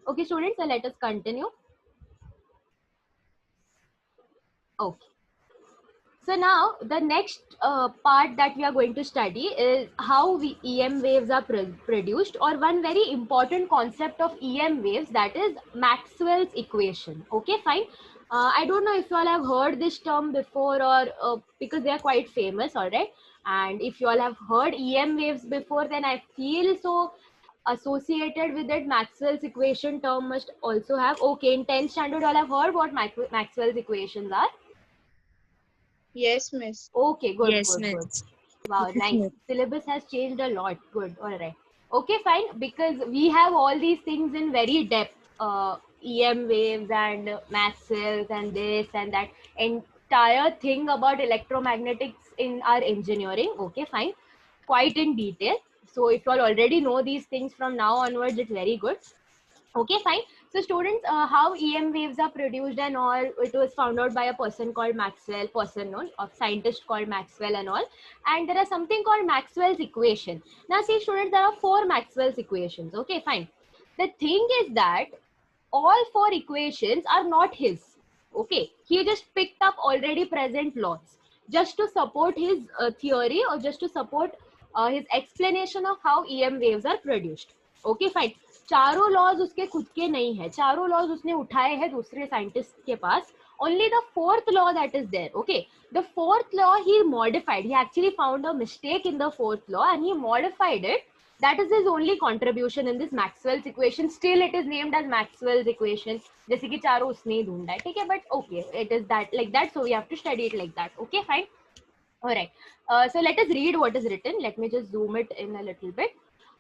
Okay, students, so let us continue. Okay. So now the next part that we are going to study is how EM waves are produced, or one very important concept of EM waves, that is Maxwell's equation. Okay, fine. I don't know if you all have heard this term before, or because they are quite famous, all right. And if you all have heard EM waves before, then I feel so associated with it. Maxwell's equation term must also have. Okay, in 10th standard, you all have heard what Maxwell's equations are. Yes, miss. Okay, good, Yes, good, good. miss. Wow, Yes, nice. miss. Syllabus has changed a lot. Good, all right. Okay, fine. Because we have all these things in very depth. EM waves and Maxwell's and this and that entire thing about electromagnetics in our engineering. Okay, fine. Quite in detail. So if you all already know these things from now onwards, it's very good. Okay, fine. So students, how EM waves are produced and all, it was found out by a person called Maxwell, a scientist called Maxwell and all. And there is something called Maxwell's equation. Now see students, there are 4 Maxwell's equations. Okay, fine. The thing is that all 4 equations are not his. Okay, he just picked up already present laws just to support his theory, or just to support his explanation of how EM waves are produced. Okay, fine. चारों laws उसके खुद के नहीं है, चारों laws उसने उठाए हैं दूसरे साइंटिस्ट के पास. Only the fourth law that is there. Okay, the fourth law he modified. He actually found a mistake in the fourth law and he modified it. That is his only contribution in this Maxwell's equation. Still it is named as Maxwell's equation. जैसे कि चारों उसने ही ढूंढा है, ठीक है, but okay, it is that like that, so we have to study it like that. Okay, fine. All right. So let us read what is written. Let me just zoom it in a little bit.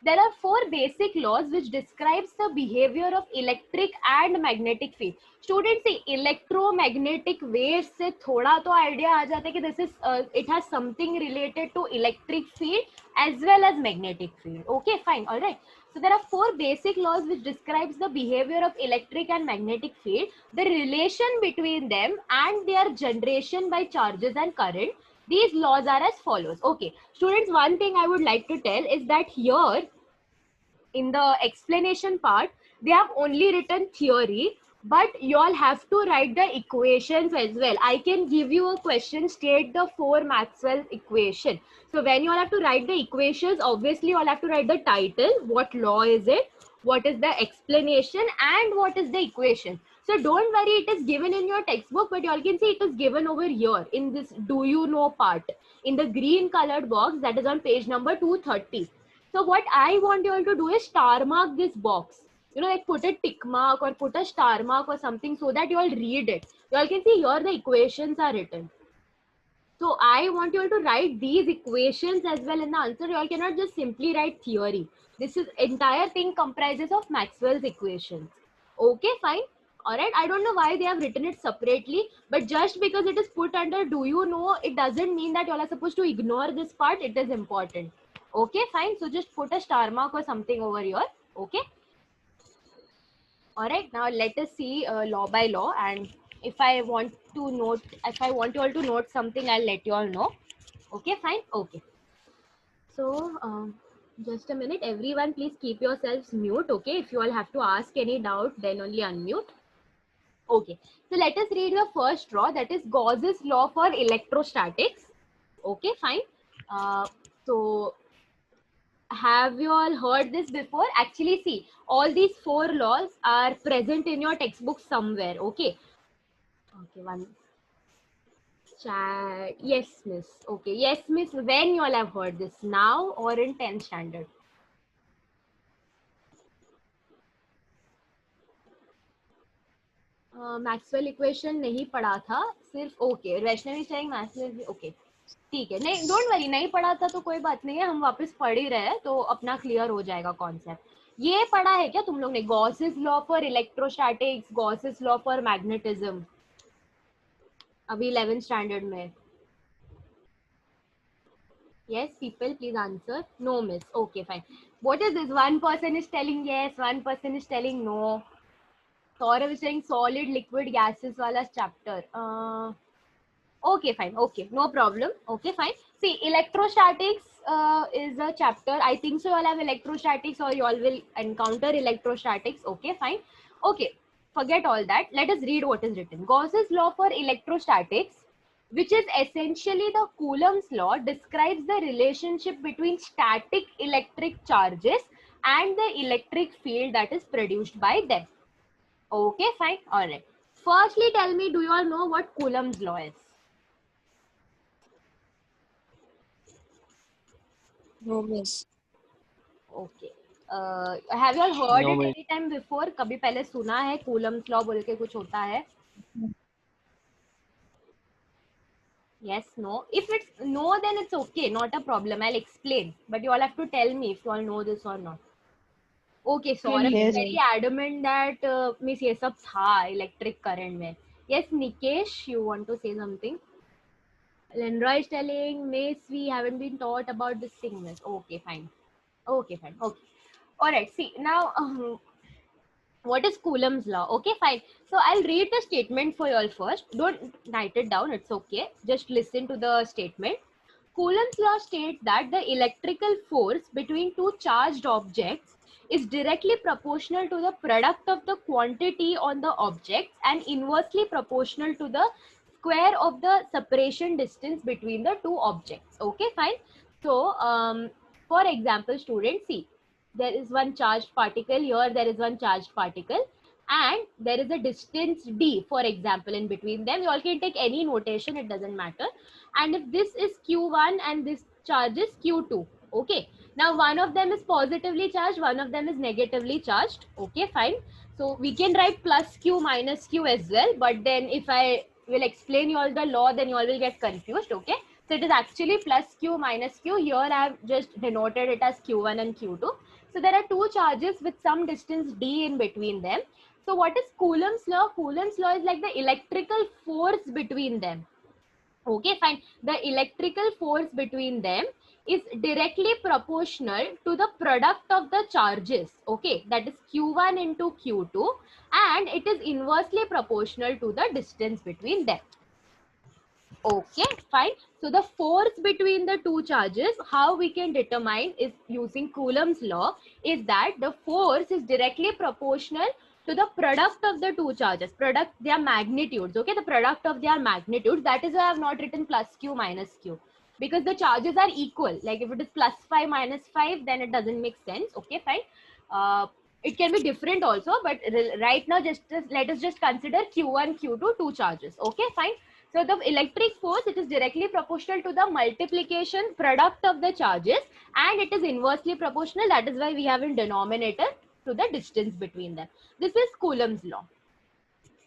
There are 4 basic laws which describes the behavior of electric and magnetic field. Students, see, electromagnetic waves से थोड़ा तो idea आ जाता है कि this is it has something related to electric field as well as magnetic field. Okay, fine, all right. So there are 4 basic laws which describes the behavior of electric and magnetic field, the relation between them, and their generation by charges and current. These laws are as follows. Okay, students, one thing I would like to tell is that here in the explanation part, they have only written theory, but you all have to write the equations as well. I can give you a question, state the 4 Maxwell equation. So when you all have to write the equations, obviously you all have to write the title, what law is it, what is the explanation, and what is the equation. So don't worry, it is given in your textbook, but you all can see it is given over here in this do you know part, in the green colored box that is on page number 230. So what I want you all to do is star mark this box. You know, like put a tick mark or put a star mark or something so that you all read it. You all can see here the equations are written. So I want you all to write these equations as well in the answer. You all cannot just simply write theory. This is entire thing comprises of Maxwell's equations. Okay, fine. All right. I don't know why they have written it separately, but just because it is put under do you know, it doesn't mean that you all are supposed to ignore this part. It is important. Okay, fine. So just put a star mark or something over here. Okay. All right. Now let us see law by law, and if I want you all to note something, I'll let you all know. Okay, fine. Okay. So just a minute, everyone, please keep yourselves mute. Okay, if you all have to ask any doubt, then only unmute. Okay, so let us read the first law, that is Gauss's law for electrostatics. Okay, fine. So have you all heard this before? Actually, see, all these 4 laws are present in your textbook somewhere. Okay. Okay, one chat. Yes, miss. Okay, yes, miss. When you all have heard this, now or in 10th standard? Maxwell equation नहीं पढ़ा था सिर्फ. Okay, Vaishnavi saying Maxwell. Okay, ठीक है, नहीं don't worry, नहीं पढ़ा था तो कोई बात नहीं है, हम वापस पढ़ ही रहे हैं तो अपना क्लियर हो जाएगा कॉन्सेप्ट. ये पढ़ा है क्या तुम लोग ने? Gauss's law for electrostatics, Gauss's law for magnetism, अभी 11th स्टैंडर्ड में? Yes, people, please answer. No, miss. Okay, fine. What is this? One person is telling yes, one person is telling no. Saurav is saying solid, liquid, gases wala chapter. Okay, fine. Okay, no problem. Okay, fine. See, electrostatics is a chapter. I think so. You all have electrostatics, or you all will encounter electrostatics. Okay, fine. Okay, forget all that. Let us read what is written. Gauss's law for electrostatics, which is essentially the Coulomb's law, describes the relationship between static electric charges and the electric field that is produced by them. Okay, fine. All right. Firstly, tell me, do you all know what Coulomb's law is? No, miss. Okay have you all heard No, it miss. Any time before? कभी पहले सुना है Coulomb's law बोल के कुछ होता है? yes, no, if it's no then it's okay, not a problem, I'll explain, but you all have to tell me if you all know this or not. okay, Saurabh is Yes. very adamant that miss ये सब था electric current में. yes, Nikesh, you want to say something? Lenroy is telling miss we haven't been taught about this thing, miss. Okay, fine. Okay, fine. Okay, all right, see now what is Coulomb's law? Okay, fine. So I'll read the statement for you all first. Don't write it down, it's okay. Just listen to the statement. Coulomb's law states that the electrical force between two charged objects is directly proportional to the product of the quantity on the objects and inversely proportional to the square of the separation distance between the two objects. Okay, fine. So, for example, students, see, there is one charged particle here, there is one charged particle, and there is a distance d, for example, in between them. You all can take any notation, it doesn't matter. And if this is q1 and this charge is q2, okay, now one of them is positively charged, one of them is negatively charged. Okay, fine. So we can write plus q minus q as well, but then if I will explain you all the law, then you all will get confused. Okay, so it is actually plus q minus q. Here I have just denoted it as q1 and q2. So there are two charges with some distance d in between them. So what is Coulomb's law? Coulomb's law is like the electrical force between them. Okay, fine. The electrical force between them is directly proportional to the product of the charges. Okay, that is Q1 into Q2, and it is inversely proportional to the distance between them. Okay, fine. So the force between the two charges, how we can determine is using Coulomb's law, is that the force is directly proportional to the product of the two charges, product their magnitudes. Okay, the product of their magnitudes. That is why I have not written plus q minus q, because the charges are equal. Like if it is plus 5 minus 5, then it doesn't make sense. Okay, fine. It can be different also, but right now just let us just consider q1 q2 two charges. Okay, fine. So the electric force, it is directly proportional to the multiplication product of the charges, and it is inversely proportional. That is why we have in denominator to the distance between them. This is Coulomb's law.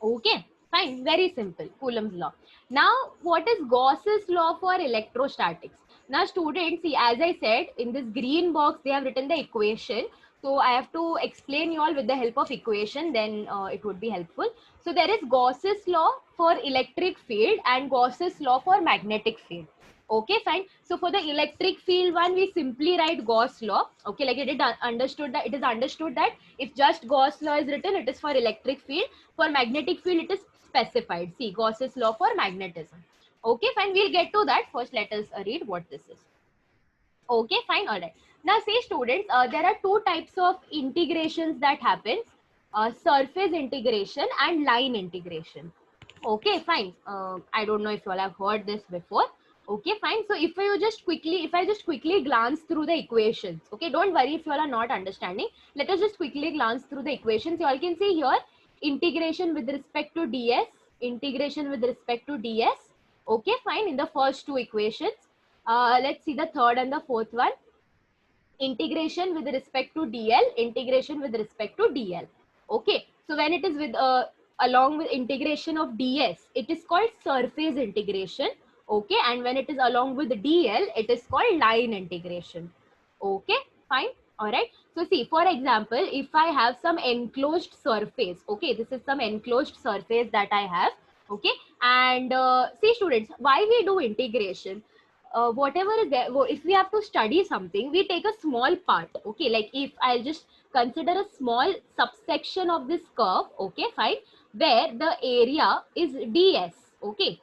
Okay, fine, very simple, Coulomb's law. Now, what is Gauss's law for electrostatics? Now, students, see, as I said, in this green box, they have written the equation. So I have to explain you all with the help of equation, then it would be helpful. So there is Gauss's law for electric field and Gauss's law for magnetic field. Okay, fine. So for the electric field one, we simply write Gauss law. Okay, like it is understood that if just Gauss law is written, it is for electric field. For magnetic field, it is specified. See, Gauss's law for magnetism. Okay, fine. We'll get to that. First, let us read what this is. Okay, fine. All right. Now, see, students, there are two types of integrations that happen: surface integration and line integration. Okay, fine. I don't know if you all have heard this before. Okay, fine. So if I just quickly glance through the equations. Okay, don't worry if you all are not understanding. Let us just quickly glance through the equations. You all can see here integration with respect to ds, integration with respect to ds. Okay, fine. In the first two equations, let's see the third and the fourth one. Integration with respect to dl, integration with respect to dl. Okay, so when it is with along with integration of ds, it is called surface integration. Okay, and when it is along with dl, it is called line integration. Okay, fine. All right. So see, for example, if I have some enclosed surface, okay, this is some enclosed surface that I have. Okay, and see, students, why we do integration? Whatever is there, if we have to study something, we take a small part. Okay, like if I'll just consider a small subsection of this curve. Okay, fine, where the area is ds. Okay,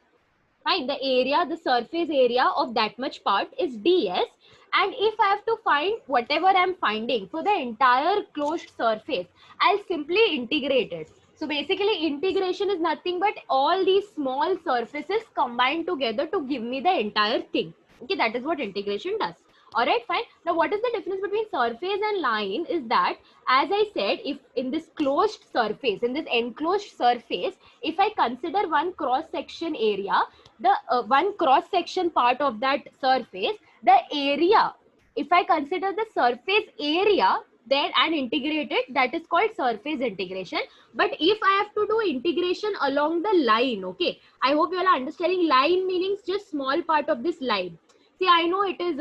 Fine, the area, the surface area of that much part is ds, and if I have to find whatever I'm finding for the entire closed surface, I'll simply integrate it. So basically integration is nothing but all these small surfaces combined together to give me the entire thing. Okay, that is what integration does. All right, fine. Now what is the difference between surface and line is that, as I said, if in this closed surface, in this enclosed surface, if I consider one cross section area, the one cross section part of that surface, the area, if I consider the surface area then and integrate it, that is called surface integration. But if I have to do integration along the line, okay, I hope you all are understanding. Line meaning just small part of this line. See, I know it is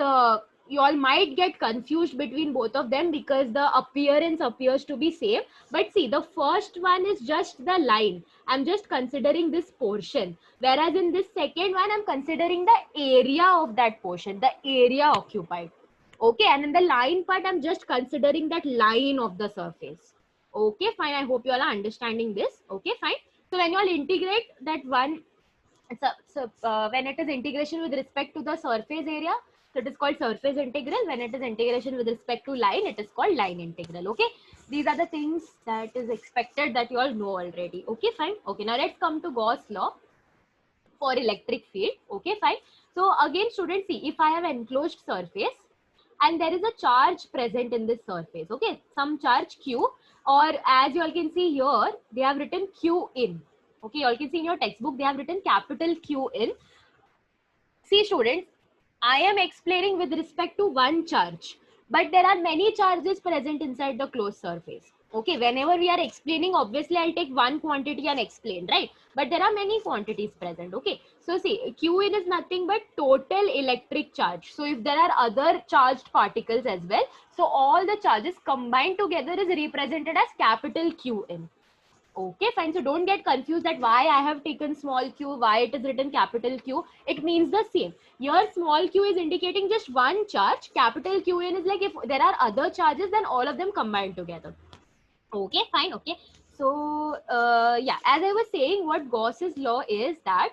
you all might get confused between both of them because the appearance appears to be same, but see, the first one is just the line. I'm just considering this portion, whereas in this second one I'm considering the area of that portion, the area occupied. Okay, and in the line part I'm just considering that line of the surface. Okay, fine, I hope you all are understanding this. Okay, fine. So when you all integrate that one, when it is integration with respect to the surface area, so it is called surface integral. When it is integration with respect to line, it is called line integral. Okay, these are the things that is expected that you all know already. Okay, fine. Okay, now let's come to Gauss law for electric field. Okay, fine. So again, students, see, if I have enclosed surface and there is a charge present in this surface, okay, some charge q, or as you all can see here, they have written q in. Okay, you all can see in your textbook they have written capital Q in. See, students, I am explaining with respect to one charge, but there are many charges present inside the closed surface. Okay, whenever we are explaining, obviously I'll take one quantity and explain, right? But there are many quantities present. Okay, so see, Q in is nothing but total electric charge. So if there are other charged particles as well, so all the charges combined together is represented as capital Q in. Okay, fine. So don't get confused that why I have taken small q, why it is written capital Q. It means the same. Here, small q is indicating just one charge. Capital Qn is like if there are other charges, then all of them combined together. Okay, fine. Okay. So, yeah, as I was saying, what Gauss's law is that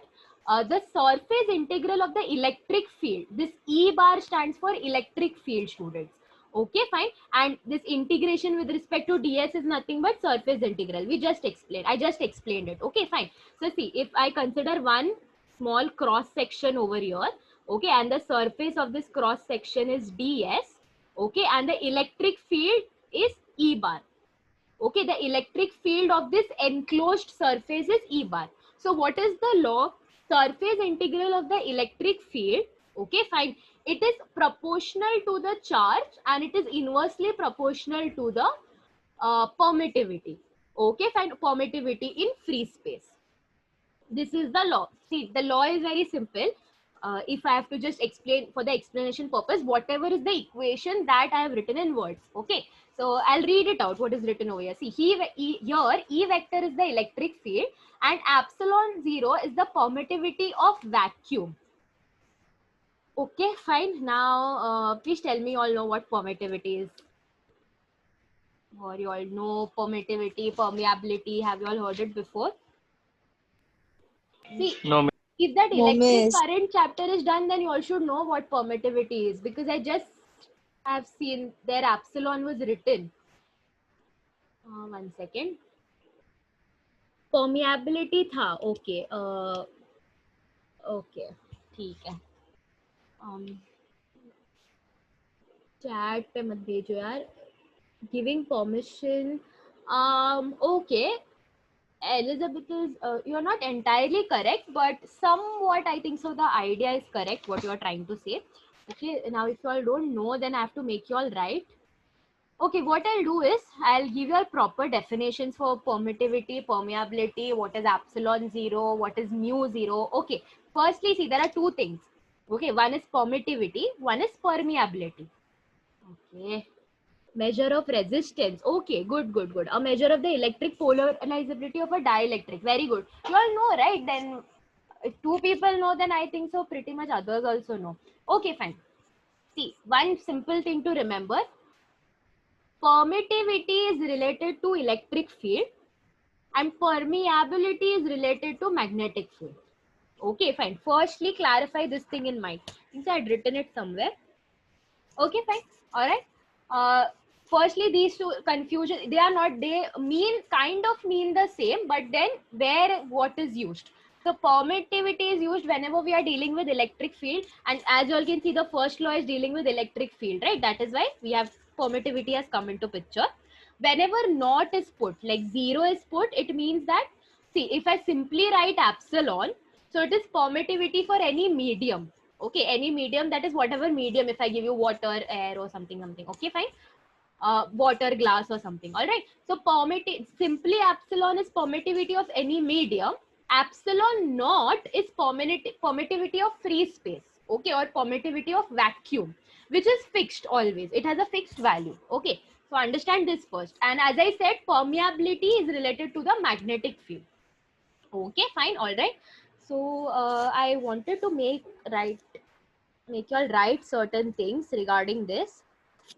the surface integral of the electric field, this E bar stands for electric field, students. Okay, fine. And this integration with respect to ds is nothing but surface integral. We just explained. I just explained it. Okay, fine. So see, if I consider one small cross section over here, okay, and the surface of this cross section is ds, okay, and the electric field is E bar. Okay, the electric field of this enclosed surface is E bar. So what is the law? Surface integral of the electric field, okay, fine. It is proportional to the charge and it is inversely proportional to the permittivity. Okay, fine, permittivity in free space. This is the law. See, the law is very simple. If I have to just explain for the explanation purpose, whatever is the equation that I have written in words. Okay, so I'll read it out. What is written over here? See, here E vector is the electric field and epsilon 0 is the permittivity of vacuum. Okay, fine. Now, please tell me, you all know what permittivity is. Or you all know permittivity, permeability. Have you all heard it before? See, No, if that No, electric miss. current chapter is done, then you all should know what permittivity is, because I just have seen their epsilon was written. 1 second. Permeability था. Okay. Okay. ठीक है. Chat पे मत भेजो यार. Giving permission. Okay. Elizabeth is you're not entirely correct, but somewhat I think so. The idea is correct. What you are trying to say. Okay. Now, if you all don't know, then I have to make you all right. Okay, what I'll do is I'll give you all proper definitions for permittivity, permeability, what is epsilon 0, what is mu 0. Okay, firstly, see, there are two things. Okay, one is permittivity, one is permeability. Okay, measure of resistance. Okay, good, good, good. A measure of the electric polarizability of a dielectric. Very good. You all know, right? Then if two people know, then I think so pretty much others also know. Okay, fine. See, one simple thing to remember. Permittivity is related to electric field and permeability is related to magnetic field. Okay, fine. Firstly, clarify this thing in mind. I think I had written it somewhere. Okay, fine. All right. Firstly, these two confusion, they are not, they mean, kind of mean the same, but then where what is used. So permittivity is used whenever we are dealing with electric field, and as you all can see, the first law is dealing with electric field, right? That is why we have permittivity has come into picture. Whenever not is put, like zero is put, it means that, see, if I simply write epsilon, so it is permittivity for any medium. Okay, any medium, that is whatever medium, if I give you water, air, or something, okay, fine. Water, glass, or something. All right. So simply epsilon is permittivity of any medium. Epsilon naught is permittivity of free space. Okay, or permittivity of vacuum, which is fixed always. It has a fixed value. Okay. So understand this first. And as I said, permeability is related to the magnetic field. Okay, fine. All right. So I wanted to make you all write certain things regarding this,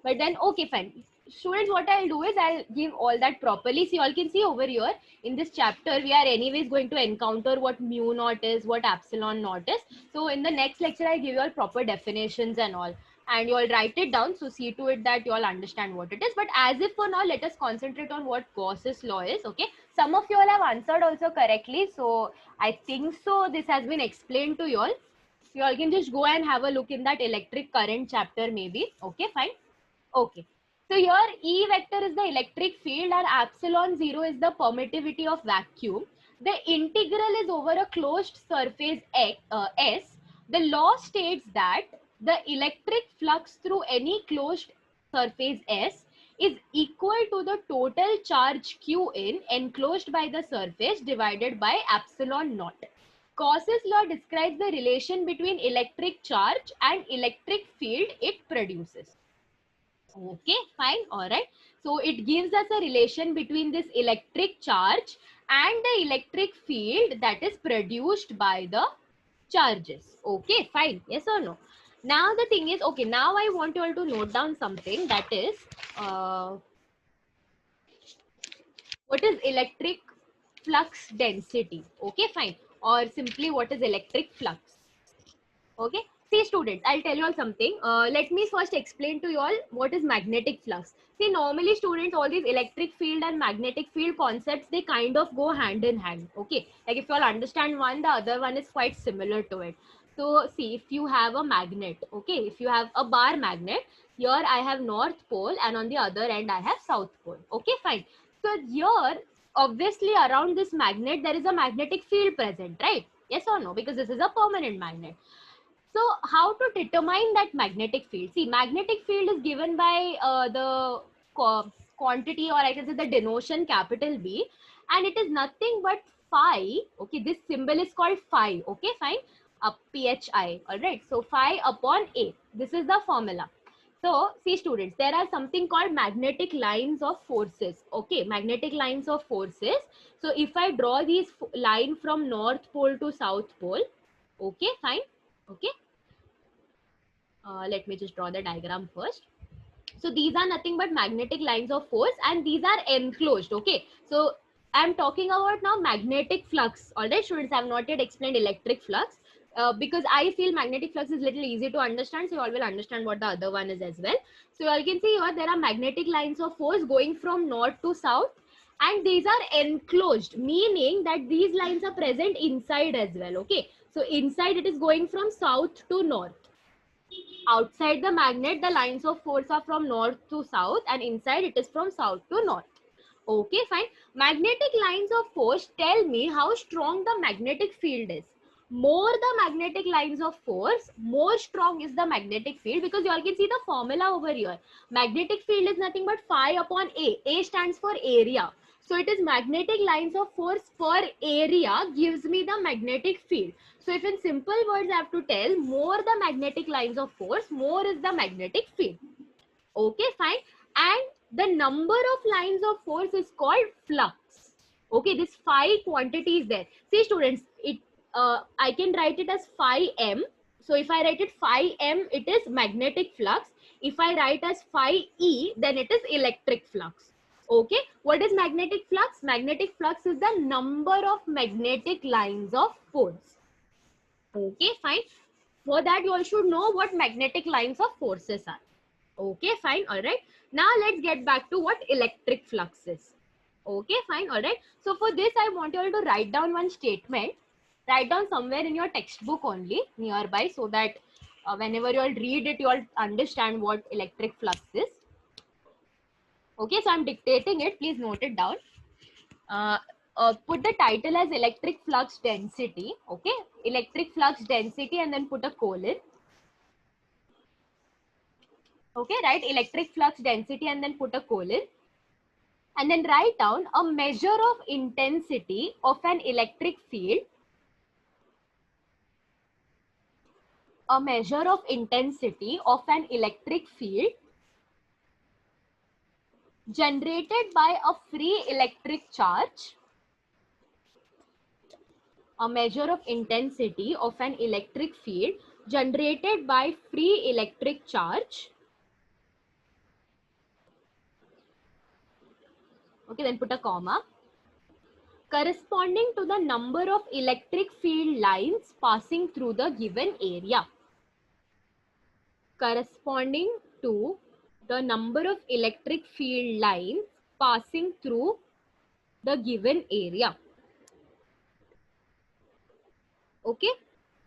but then okay, fine. Students, what I'll do is I'll give all that properly. So you all can see over here in this chapter, we are anyways going to encounter what mu naught is, what epsilon naught is. So in the next lecture, I'll give you all proper definitions and all, and you all write it down. So see to it that you all understand what it is. But as if for now, let us concentrate on what Gauss's law is. Okay. Some of you all have answered also correctly. So I think so this has been explained to you all. You all can just go and have a look in that electric current chapter maybe. Okay, fine. Okay. So here E vector is the electric field and epsilon 0 is the permittivity of vacuum. The integral is over a closed surface S. The law states that the electric flux through any closed surface S is equal to the total charge Q in enclosed by the surface divided by epsilon naught. Gauss's law describes the relation between electric charge and electric field it produces. Okay, fine. All right. So it gives us a relation between this electric charge and the electric field that is produced by the charges. Okay, fine. Yes or no? Now the thing is, okay, now I want you all to note down something, that is, what is electric flux density? Okay, fine. Or simply, what is electric flux? Okay. See, students, I'll tell you all something. Let me first explain to you all what is magnetic flux. See, normally students, all these electric field and magnetic field concepts, they kind of go hand in hand. Okay. Like if you all understand one, the other one is quite similar to it. So see, if you have a magnet, okay, if you have a bar magnet, here I have North Pole and on the other end I have South Pole. Okay, fine. So here, obviously around this magnet, there is a magnetic field present, right? Yes or no? Because this is a permanent magnet. So how to determine that magnetic field? See, magnetic field is given by the quantity, or I can say the denotation capital B, and it is nothing but phi. Okay, this symbol is called phi. Okay, fine. PHI. All right. So phi upon A. This is the formula. So see, students, there are something called magnetic lines of forces. Okay, magnetic lines of forces. So if I draw these line from North Pole to South Pole, okay, fine. Okay. Let me just draw the diagram first. So these are nothing but magnetic lines of force and these are enclosed. Okay. So I'm talking about now magnetic flux. Alright, students, I have not yet explained electric flux because I feel magnetic flux is little easy to understand. So you all will understand what the other one is as well. So you all can see here there are magnetic lines of force going from north to south, and these are enclosed, meaning that these lines are present inside as well. Okay. So inside it is going from south to north. Outside the magnet, the lines of force are from north to south, and inside it is from south to north. Okay, fine. Magnetic lines of force tell me how strong the magnetic field is. More the magnetic lines of force, more strong is the magnetic field, because you all can see the formula over here. Magnetic field is nothing but phi upon A. A stands for area. So it is magnetic lines of force per area gives me the magnetic field. So if in simple words I have to tell, more the magnetic lines of force, more is the magnetic field. Okay, fine. And the number of lines of force is called flux. Okay, this phi quantity is there. See, students, I can write it as phi m. So if I write it phi m, it is magnetic flux. If I write as phi e, then it is electric flux. Okay, what is magnetic flux? Magnetic flux is the number of magnetic lines of force. Okay, fine. For that, you all should know what magnetic lines of forces are. Okay, fine. All right. Now let's get back to what electric flux is. Okay, fine. All right. So for this, I want you all to write down one statement. Write down somewhere in your textbook only nearby, so that whenever you all read it, you all understand what electric flux is. Okay, so I'm dictating it. Please note it down. Uh, put the title as electric flux density. Okay, electric flux density, and then put a colon. Okay, write electric flux density and then put a colon. And then write down a measure of intensity of an electric field. A measure of intensity of an electric field generated by a free electric charge. A measure of intensity of an electric field generated by free electric charge. Okay, then put a comma. Corresponding to the number of electric field lines passing through the given area. Corresponding to the number of electric field lines passing through the given area. Okay,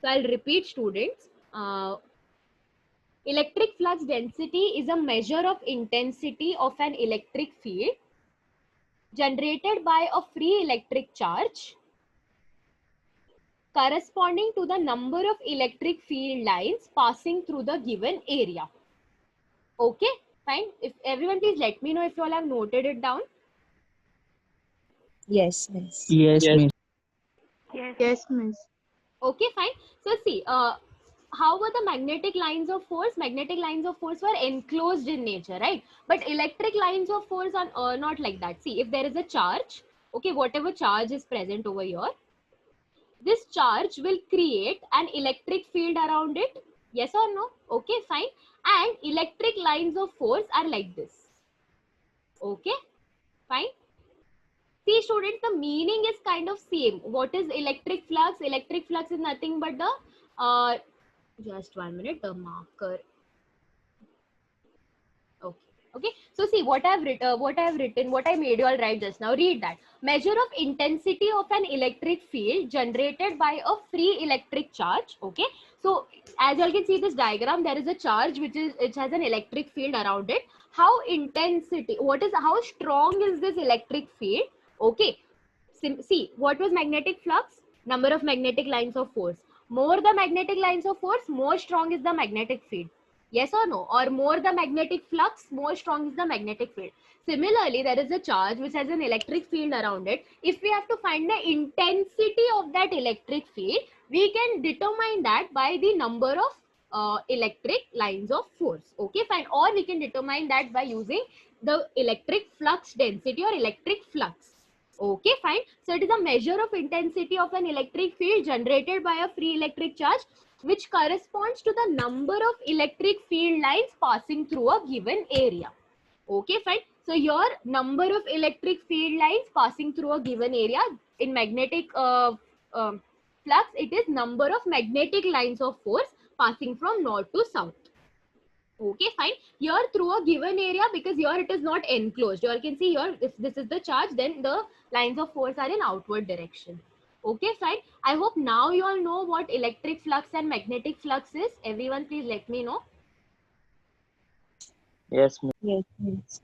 so I'll repeat, students. Electric flux density is a measure of intensity of an electric field generated by a free electric charge corresponding to the number of electric field lines passing through the given area. Okay, fine. If everyone, please let me know if you all have noted it down. Yes, miss. Yes, miss. Yes, miss. Okay, fine. So see, how were the magnetic lines of force? Magnetic lines of force were enclosed in nature, right? But electric lines of force are not like that. See, if there is a charge, okay, whatever charge is present over here, this charge will create an electric field around it. Yes or no? Okay, fine. And electric lines of force are like this. Okay, fine. See, students, the meaning is kind of same. What is electric flux? Electric flux is nothing but the, just 1 minute, the marker. Okay. Okay. So see what I've written, what I made you all write just now. Read that. Measure of intensity of an electric field generated by a free electric charge. Okay. So as you all can see this diagram, there is a charge which has an electric field around it. How intensity? How strong is this electric field? Okay. See, what was magnetic flux? Number of magnetic lines of force. More the magnetic lines of force, more strong is the magnetic field. Yes or no? Or more the magnetic flux, more strong is the magnetic field. Similarly, there is a charge which has an electric field around it. If we have to find the intensity of that electric field, we can determine that by the number of electric lines of force. Okay, fine. Or we can determine that by using the electric flux density or electric flux. Okay, fine. So it is a measure of intensity of an electric field generated by a free electric charge, which corresponds to the number of electric field lines passing through a given area. Okay, fine. So your number of electric field lines passing through a given area in magnetic flux, it is number of magnetic lines of force passing from north to south. Okay, fine. Here through a given area, because here it is not enclosed. You all can see here, if this is the charge, then the lines of force are in outward direction. Okay, fine. I hope now you all know what electric flux and magnetic flux is. Everyone, please let me know. Yes, miss. Yes, miss.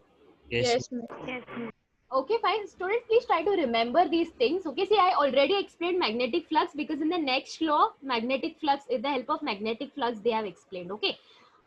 Yes, miss. Okay, fine. Students, please try to remember these things. Okay, see, I already explained magnetic flux because in the next law, magnetic flux, with the help of magnetic flux, they have explained. Okay.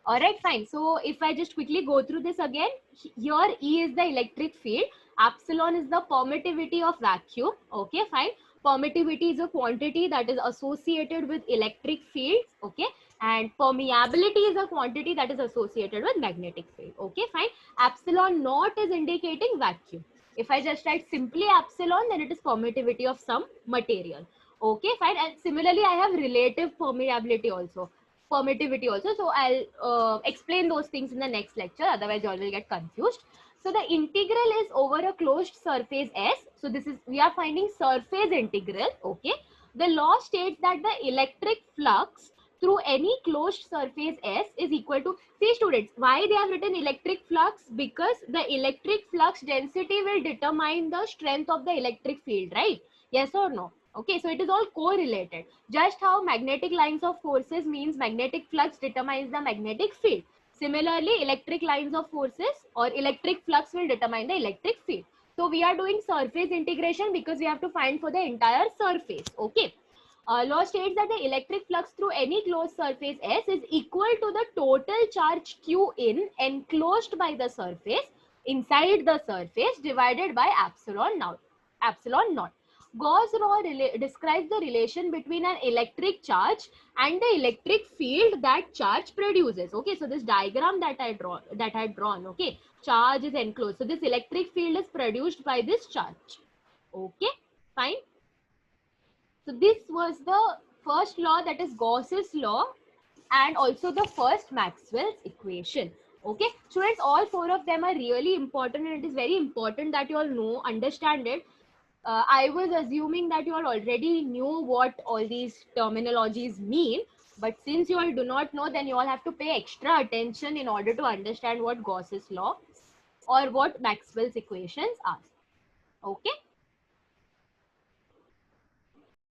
All right, fine. So if I just quickly go through this again, here E is the electric field. Epsilon is the permittivity of vacuum. Okay, fine. Permittivity is a quantity that is associated with electric fields. Okay. And permeability is a quantity that is associated with magnetic field. Okay, fine. Epsilon naught is indicating vacuum. If I just write simply epsilon, then it is permittivity of some material. Okay, fine. And similarly, I have relative permeability also. Permittivity also. So I'll explain those things in the next lecture. Otherwise, you all will get confused. So the integral is over a closed surface S. So this is, we are finding surface integral. Okay. The law states that the electric flux through any closed surface S is equal to, see students, why they have written electric flux? Because the electric flux density will determine the strength of the electric field, right? Yes or no? Okay, so it is all correlated. Just how magnetic lines of forces means magnetic flux determines the magnetic field. Similarly, electric lines of forces or electric flux will determine the electric field. So we are doing surface integration because we have to find for the entire surface. Okay. Law states that the electric flux through any closed surface S is equal to the total charge Q in enclosed by the surface inside the surface divided by epsilon naught. Epsilon naught. Gauss law describes the relation between an electric charge and the electric field that charge produces. Okay, so this diagram that I had drawn, okay, charge is enclosed. So this electric field is produced by this charge. Okay, fine. So this was the first law, that is Gauss's law, and also the first Maxwell's equation. Okay, students, all four of them are really important, and it is very important that you all know, understand it. I was assuming that you all already knew what all these terminologies mean, but since you all do not know, then you all have to pay extra attention in order to understand what Gauss's law or what Maxwell's equations are. Okay.